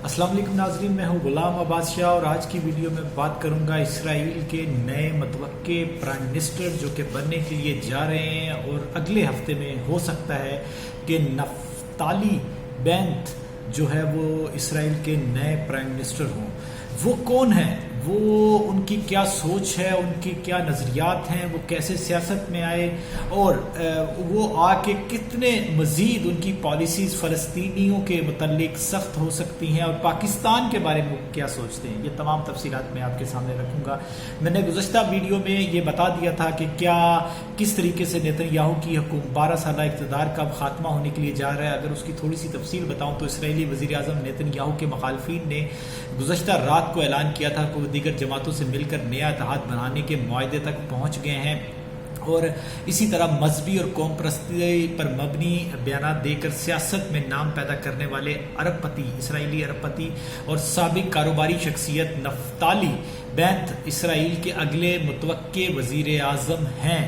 السلام علیکم ناظرین، میں ہوں غلام عباس شاہ اور آج کی ویڈیو میں بات کروں گا اسرائیل کے نئے متوقع پرائم منسٹر جو کہ بننے کے لیے جا رہے ہیں اور اگلے ہفتے میں ہو سکتا ہے کہ نفتالی بینت جو ہے وہ اسرائیل کے نئے پرائم منسٹر ہوں۔ وہ کون ہیں، وہ ان کی کیا سوچ ہے، ان کی کیا نظریات ہیں، وہ کیسے سیاست میں آئے اور وہ آ کے کتنے مزید ان کی پالیسیز فلسطینیوں کے متعلق سخت ہو سکتی ہیں اور پاکستان کے بارے میں کیا سوچتے ہیں، یہ تمام تفصیلات میں آپ کے سامنے رکھوں گا۔ میں نے گزشتہ ویڈیو میں یہ بتا دیا تھا کہ کس طریقے سے نیتن یاہو کی حکومت 12 سالہ اقتدار کا خاتمہ ہونے کے لیے جا رہا ہے۔ اگر اس کی تھوڑی سی تفصیل بتاؤں تو اسرائیلی وزیر اعظم نیتن یاہو کے مخالفین نے گزشتہ رات کو اعلان کیا تھا کہ وہ دیگر جماعتوں سے مل کر نیا اتحاد بنانے کے معاہدے تک پہنچ گئے ہیں اور اسی طرح مذہبی اور قوم پرستی پر مبنی بیانات دے کر سیاست میں نام پیدا کرنے والے اسرائیلی ارب پتی اور سابق کاروباری شخصیت نفتالی بینت اسرائیل کے اگلے متوقع وزیر اعظم ہیں۔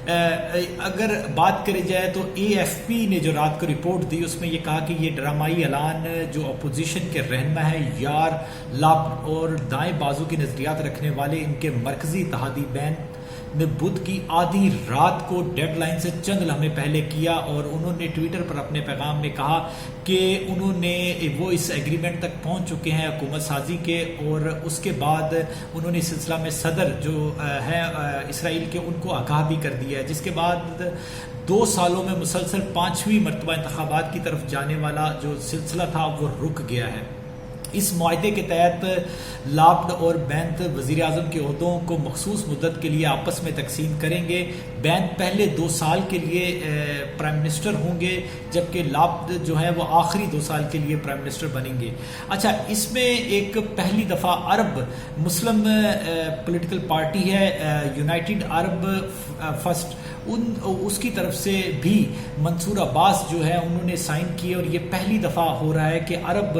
اگر بات کرے جائے تو اے ایف پی نے جو رات کو رپورٹ دی اس میں یہ کہا کہ یہ ڈرامائی اعلان جو اپوزیشن کے رہنما ہے یار لاب اور دائیں بازو کے نظریات رکھنے والے ان کے مرکزی اتحادی بینت نے بدھ کی آدھی رات کو ڈیڈ لائن سے چند لمحے پہلے کیا اور انہوں نے ٹویٹر پر اپنے پیغام میں کہا کہ وہ اس ایگریمنٹ تک پہنچ چکے ہیں حکومت سازی کے، اور اس کے بعد انہوں نے اس سلسلہ میں صدر جو ہے اسرائیل کے ان کو آگاہ بھی کر دیا ہے، جس کے بعد 2 سالوں میں مسلسل 5ویں مرتبہ انتخابات کی طرف جانے والا جو سلسلہ تھا وہ رک گیا ہے۔ اس معاہدے کے تحت لابڈ اور بینت وزیر اعظم کے عہدوں کو مخصوص مدت کے لیے آپس میں تقسیم کریں گے۔ بینت پہلے 2 سال کے لیے پرائم منسٹر ہوں گے جبکہ لابڈ جو ہے وہ آخری 2 سال کے لیے پرائم منسٹر بنیں گے۔ اچھا، اس میں ایک پہلی دفعہ عرب مسلم پولیٹیکل پارٹی ہے یونائٹڈ عرب فرسٹ، اس کی طرف سے بھی منصور عباس جو ہے انہوں نے سائن کیے اور یہ پہلی دفعہ ہو رہا ہے کہ عرب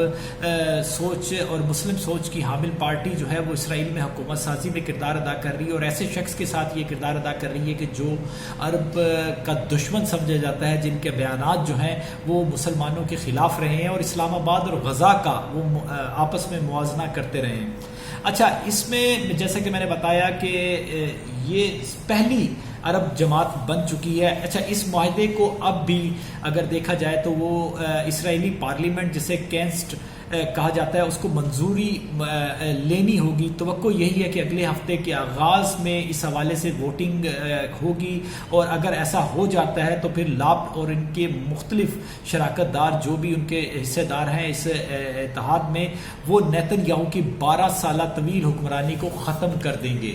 سوچ اور مسلم سوچ کی حامل پارٹی جو ہے وہ اسرائیل میں حکومت سازی میں کردار ادا کر رہی ہے اور ایسے شخص کے ساتھ یہ کردار ادا کر رہی ہے کہ جو عرب کا دشمن سمجھا جاتا ہے، جن کے بیانات جو ہیں وہ مسلمانوں کے خلاف رہے ہیں اور اسلام آباد اور غزہ کا وہ آپس میں موازنہ کرتے رہے ہیں۔ اچھا، اس میں جیسا کہ میں نے بتایا کہ یہ پہلی عرب جماعت بن چکی ہے۔ اچھا، اس معاہدے کو اب بھی اگر دیکھا جائے تو وہ اسرائیلی پارلیمنٹ جسے کینسٹ کہا جاتا ہے اس کو منظوری لینی ہوگی۔ توقع یہی ہے کہ اگلے ہفتے کے آغاز میں اس حوالے سے ووٹنگ ہوگی اور اگر ایسا ہو جاتا ہے تو پھر لابڈ اور ان کے مختلف شراکت دار جو بھی ان کے حصے دار ہیں اس اتحاد میں، وہ نیتن یاہو کی 12 سالہ طویل حکمرانی کو ختم کر دیں گے،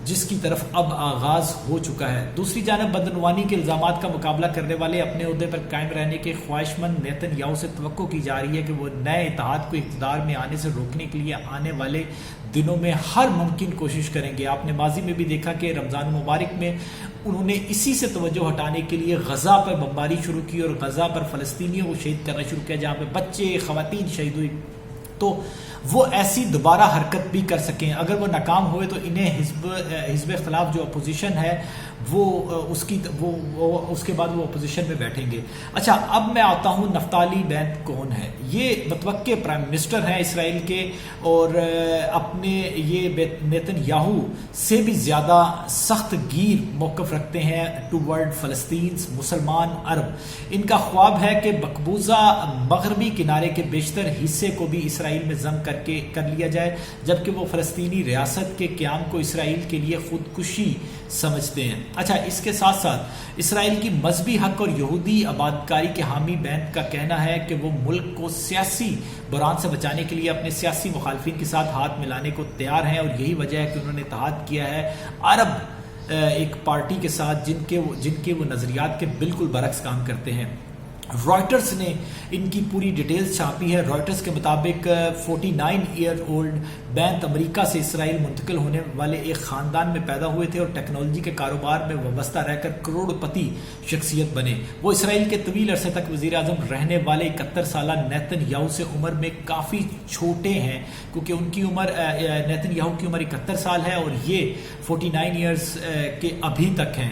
جس کی طرف اب آغاز ہو چکا ہے۔ دوسری جانب بدعنوانی کے الزامات کا مقابلہ کرنے والے اپنے عہدے پر قائم رہنے کے خواہش مند نیتن یاہو سے توقع کی جا رہی ہے کہ وہ نئے اتحاد کو اقتدار میں آنے سے روکنے کے لیے آنے والے دنوں میں ہر ممکن کوشش کریں گے۔ آپ نے ماضی میں بھی دیکھا کہ رمضان مبارک میں انہوں نے اسی سے توجہ ہٹانے کے لیے غزہ پر بمباری شروع کی اور غزہ پر فلسطینیوں کو شہید کرنا شروع کیا، جہاں پہ بچے خواتین شہید ہوئی، تو وہ ایسی دوبارہ حرکت بھی کر سکیں۔ اگر وہ ناکام ہوئے تو انہیں حزب اختلاف جو اپوزیشن ہے وہ اس کے بعد وہ اپوزیشن میں بیٹھیں گے۔ اچھا، اب میں آتا ہوں نفتالی بینت کون ہے۔ یہ متوقع پرائم منسٹر ہیں اسرائیل کے اور اپنے یہ نیتن یاہو سے بھی زیادہ سخت گیر موقف رکھتے ہیں ٹوورڈ فلسطین مسلمان عرب۔ ان کا خواب ہے کہ مقبوضہ مغربی کنارے کے بیشتر حصے کو بھی اسرائیل میں ضم کر لیا جائے، جبکہ وہ فلسطینی ریاست کے قیام کو اسرائیل کے لیے خودکشی سمجھتے ہیں۔ اچھا، اس کے ساتھ ساتھ اسرائیل کی مذہبی حق اور یہودی آبادکاری کے حامی بینت کا کہنا ہے کہ وہ ملک کو سیاسی بحران سے بچانے کے لیے اپنے سیاسی مخالفین کے ساتھ ہاتھ ملانے کو تیار ہیں، اور یہی وجہ ہے کہ انہوں نے اتحاد کیا ہے عرب ایک پارٹی کے ساتھ جن کے وہ نظریات کے بالکل برعکس کام کرتے ہیں۔ رائٹرز نے ان کی پوری ڈیٹیلز چھاپی ہے۔ رائٹرز کے مطابق 49 ایئر اولڈ بینت امریکہ سے اسرائیل منتقل ہونے والے ایک خاندان میں پیدا ہوئے تھے اور ٹیکنالوجی کے کاروبار میں وابستہ رہ کر کروڑ پتی شخصیت بنے۔ وہ اسرائیل کے طویل عرصے تک وزیر اعظم رہنے والے 71 سالہ نیتن یاہو سے عمر میں کافی چھوٹے ہیں، کیونکہ ان کی عمر نیتن یاہو کی عمر 71 سال ہے اور یہ 49 ایئرز کے ابھی تک ہیں۔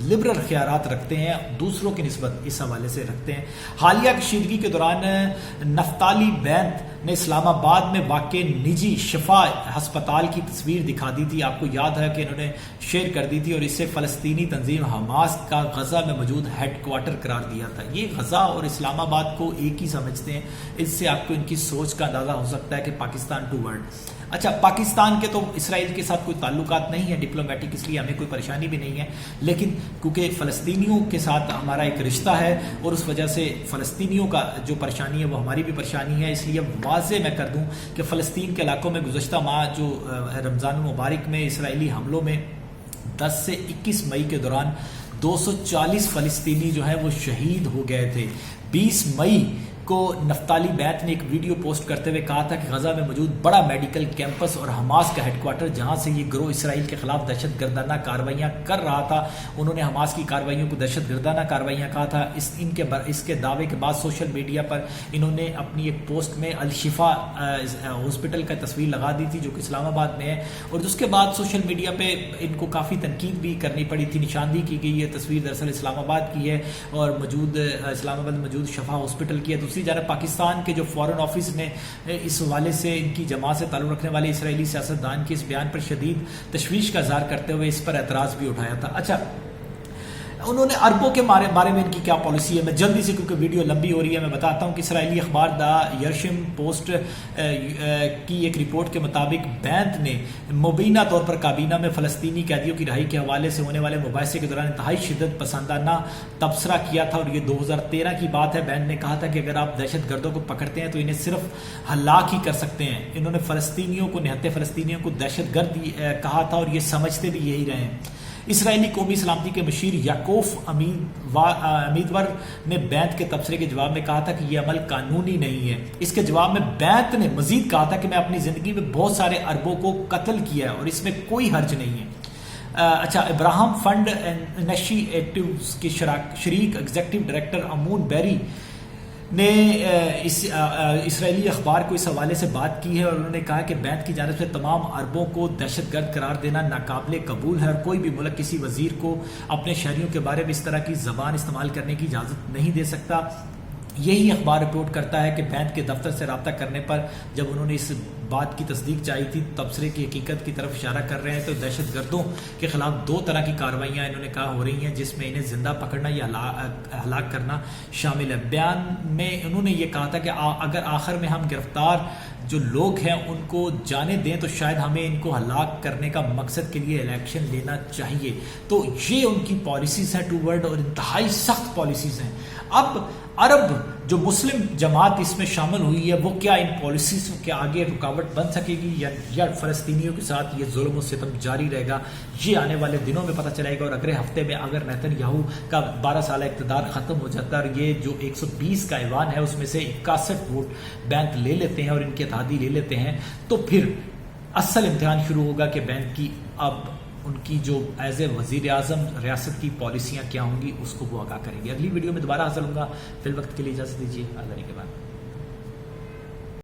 لبرل خیالات رکھتے ہیں، دوسروں کی نسبت اس حوالے سے رکھتے ہیں۔ حالیہ کشیدگی کے دوران نفتالی بینت نے اسلام آباد میں واقع نجی شفا ہسپتال کی تصویر دکھا دی تھی، آپ کو یاد ہے کہ انہوں نے شیئر کر دی تھی، اور اسے فلسطینی تنظیم حماس کا غزہ میں موجود ہیڈ کوارٹر قرار دیا تھا۔ یہ غزہ اور اسلام آباد کو ایک ہی سمجھتے ہیں، اس سے آپ کو ان کی سوچ کا اندازہ ہو سکتا ہے کہ پاکستان ٹو ورلڈ۔ اچھا، پاکستان کے تو اسرائیل کے ساتھ کوئی تعلقات نہیں ہیں ڈپلومیٹک، اس لیے ہمیں کوئی پریشانی بھی نہیں ہے، لیکن کیونکہ فلسطینیوں کے ساتھ ہمارا ایک رشتہ ہے اور اس وجہ سے فلسطینیوں کا جو پریشانی ہے وہ ہماری بھی پریشانی ہے، اس لیے واضح میں کر دوں کہ فلسطین کے علاقوں میں گزشتہ ماہ جو رمضان المبارک میں اسرائیلی حملوں میں 10 سے 21 مئی کے دوران 240 فلسطینی جو ہیں وہ شہید ہو گئے تھے۔ 20 مئی کو نفتالی بینت نے ایک ویڈیو پوسٹ کرتے ہوئے کہا تھا کہ غزہ میں موجود بڑا میڈیکل کیمپس اور حماس کا ہیڈ کوارٹر جہاں سے یہ گروہ اسرائیل کے خلاف دہشت گردانہ کارروائیاں کر رہا تھا، انہوں نے حماس کی کارروائیوں کو دہشت گردانہ کارروائیاں کہا تھا۔ اس کے دعوے کے بعد سوشل میڈیا پر انہوں نے اپنی ایک پوسٹ میں الشفا ہاسپٹل کا تصویر لگا دی تھی جو کہ اسلام آباد میں ہے، اور اس کے بعد سوشل میڈیا پہ ان کو کافی تنقید بھی کرنی پڑی تھی، نشاندہی کی گئی ہے، تصویر دراصل اسلام آباد کی ہے اور اسلام آباد میں موجود شفا ہاسپٹل کی ہے۔ دوسری جانب پاکستان کے جو فارن آفس نے اس حوالے سے ان کی جماعت سے تعلق رکھنے والے اسرائیلی سیاستدان کے اس بیان پر شدید تشویش کا اظہار کرتے ہوئے اس پر اعتراض بھی اٹھایا تھا۔ اچھا، انہوں نے عربوں کے بارے میں ان کی کیا پالیسی ہے، میں جلدی سے کیونکہ ویڈیو لمبی ہو رہی ہے میں بتاتا ہوں کہ اسرائیلی اخبار دا یرشم پوسٹ کی ایک رپورٹ کے مطابق بینت نے مبینہ طور پر کابینہ میں فلسطینی قیدیوں کی رہائی کے حوالے سے ہونے والے مباحثے کے دوران انتہائی شدت پسندانہ تبصرہ کیا تھا، اور یہ 2013 کی بات ہے۔ بینت نے کہا تھا کہ اگر آپ دہشت گردوں کو پکڑتے ہیں تو انہیں صرف ہلاک ہی کر سکتے ہیں۔ انہوں نے فلسطینیوں کو، نہتے فلسطینیوں کو دہشت گرد کہا تھا، اور یہ سمجھتے بھی یہی رہے ہیں۔ اسرائیلی قومی سلامتی کے مشیر یعقوب امیدور نے بینت کے تبصرے کے جواب میں کہا تھا کہ یہ عمل قانونی نہیں ہے۔ اس کے جواب میں بینت نے مزید کہا تھا کہ میں اپنی زندگی میں بہت سارے عربوں کو قتل کیا ہے اور اس میں کوئی حرج نہیں ہے۔ اچھا، ابراہم فنڈ انیشیٹوز کے شریک ایگزیکٹو ڈائریکٹر امون بیری نے اسرائیلی اخبار کو اس حوالے سے بات کی ہے، اور انہوں نے کہا کہ بینت کی جانب سے تمام عربوں کو دہشت گرد قرار دینا ناقابل قبول ہے، اور کوئی بھی ملک کسی وزیر کو اپنے شہریوں کے بارے میں اس طرح کی زبان استعمال کرنے کی اجازت نہیں دے سکتا۔ یہی اخبار رپورٹ کرتا ہے کہ بینت کے دفتر سے رابطہ کرنے پر جب انہوں نے اس بات کی تصدیق چاہی تھی، تبصرے کی حقیقت کی طرف اشارہ کر رہے ہیں، تو دہشت گردوں کے خلاف 2 طرح کی کارروائیاں انہوں نے کہا ہو رہی ہیں، جس میں انہیں زندہ پکڑنا یا ہلاک کرنا شامل ہے۔ بیان میں انہوں نے یہ کہا تھا کہ اگر آخر میں ہم گرفتار جو لوگ ہیں ان کو جانے دیں تو شاید ہمیں ان کو ہلاک کرنے کا مقصد کے لیے الیکشن لینا چاہیے۔ تو یہ ان کی پالیسیز ہیں ٹو ورلڈ، اور انتہائی سخت پالیسیز ہیں۔ اب عرب جو مسلم جماعت اس میں شامل ہوئی ہے وہ کیا ان پالیسیز کے آگے رکاوٹ بن سکے گی یا فلسطینیوں کے ساتھ یہ ظلم و ستم جاری رہے گا، یہ آنے والے دنوں میں پتہ چلے گا۔ اور اگلے ہفتے میں اگر نیتن یاہو کا 12 سالہ اقتدار ختم ہو جاتا ہے اور یہ جو 120 کا ایوان ہے اس میں سے 61 ووٹ بینک لے لیتے ہیں اور ان کی اتحادی لے لیتے ہیں، تو پھر اصل امتحان شروع ہوگا کہ بینک کی اب ان کی جو ایز اے وزیر اعظم ریاست کی پالیسیاں کیا ہوں گی اس کو وہ آگاہ کریں گے۔ اگلی ویڈیو میں دوبارہ حاصل ہوں گا، فی الوقت کے لیے اجازت دیجیے، اللہ کے بعد۔